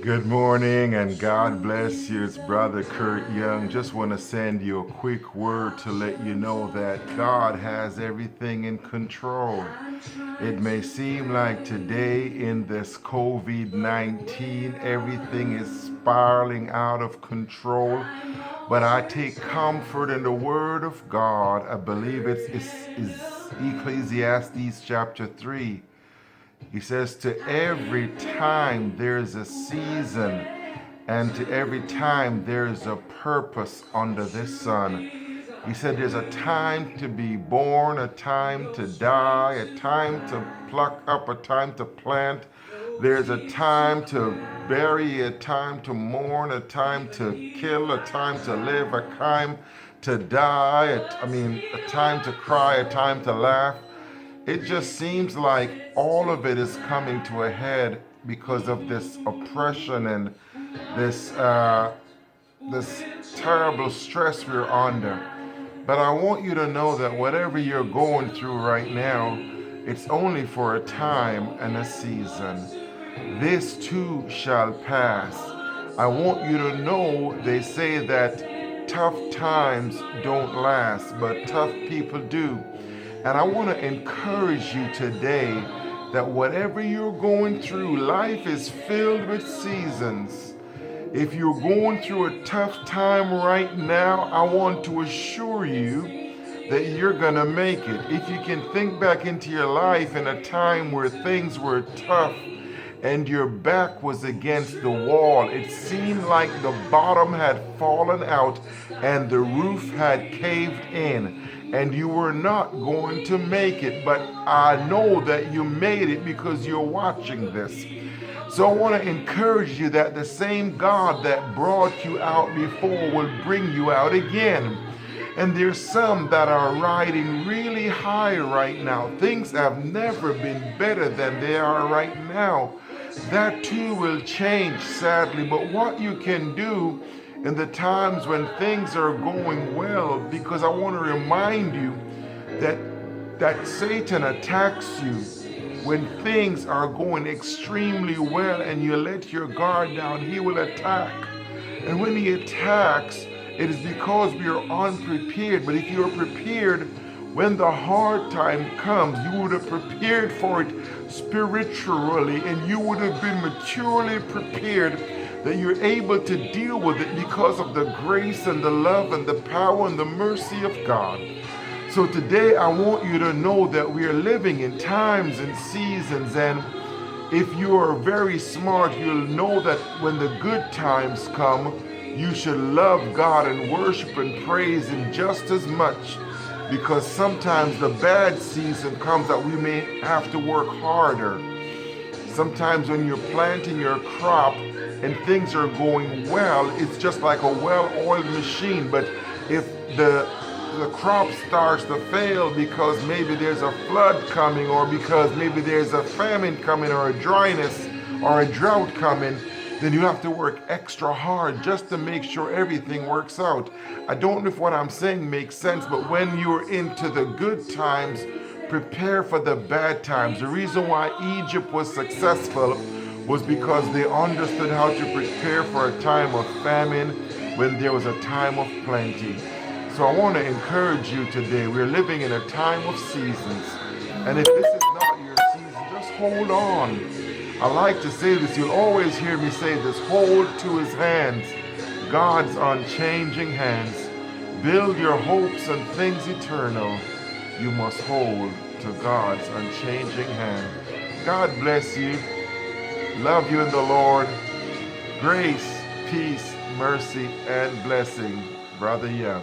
Good morning and God bless you. It's Brother Kurt Young. Just want to send you a quick word to let you know that God has everything in control. It may seem like today in this COVID-19 everything is spiraling out of control, but I take comfort in the Word of God. I believe it's Ecclesiastes chapter 3. He says, to every time there's a season, and to every time there's a purpose under this sun. He said there's a time to be born, a time to die, a time to pluck up, a time to plant. There's a time to bury, a time to mourn, a time to kill, a time to live, a time to die, a time to cry, a time to laugh. It just seems like all of it is coming to a head because of this oppression and this this terrible stress we're under. But I want you to know that whatever you're going through right now, it's only for a time and a season. This too shall pass. I want you to know they say that tough times don't last, but tough people do. And I want to encourage you today that whatever you're going through, life is filled with seasons. If you're going through a tough time right now, I want to assure you that you're going to make it. If you can think back into your life in a time where things were tough and your back was against the wall, it seemed like the bottom had fallen out and the roof had caved in, and you were not going to make it, but I know that you made it because you're watching this. So I want to encourage you that the same God that brought you out before will bring you out again. And there's some that are riding really high right now. Things have never been better than they are right now. That too will change, sadly, but what you can do in the times when things are going well, because I want to remind you that Satan attacks you when things are going extremely well and you let your guard down. He will attack. And when he attacks, it is because we are unprepared. But if you are prepared, when the hard time comes, you would have prepared for it spiritually, and you would have been maturely prepared that you're able to deal with it because of the grace and the love and the power and the mercy of God. So today I want you to know that we are living in times and seasons, and if you are very smart, you'll know that when the good times come, you should love God and worship and praise Him just as much, because sometimes the bad season comes that we may have to work harder. Sometimes when you're planting your crop and things are going well, it's just like a well-oiled machine. But if the crop starts to fail because maybe there's a flood coming, or because maybe there's a famine coming, or a dryness or a drought coming, then you have to work extra hard just to make sure everything works out. I don't know if what I'm saying makes sense, but when you're into the good times, prepare for the bad times. The reason why Egypt was successful was because they understood how to prepare for a time of famine when there was a time of plenty. So I want to encourage you today. We're living in a time of seasons. And if this is not your season, just hold on. I like to say this. You'll always hear me say this. Hold to His hands, God's unchanging hands. Build your hopes on things eternal. You must hold to God's unchanging hand. God bless you. Love you in the Lord. Grace, peace, mercy, and blessing. Brother Young.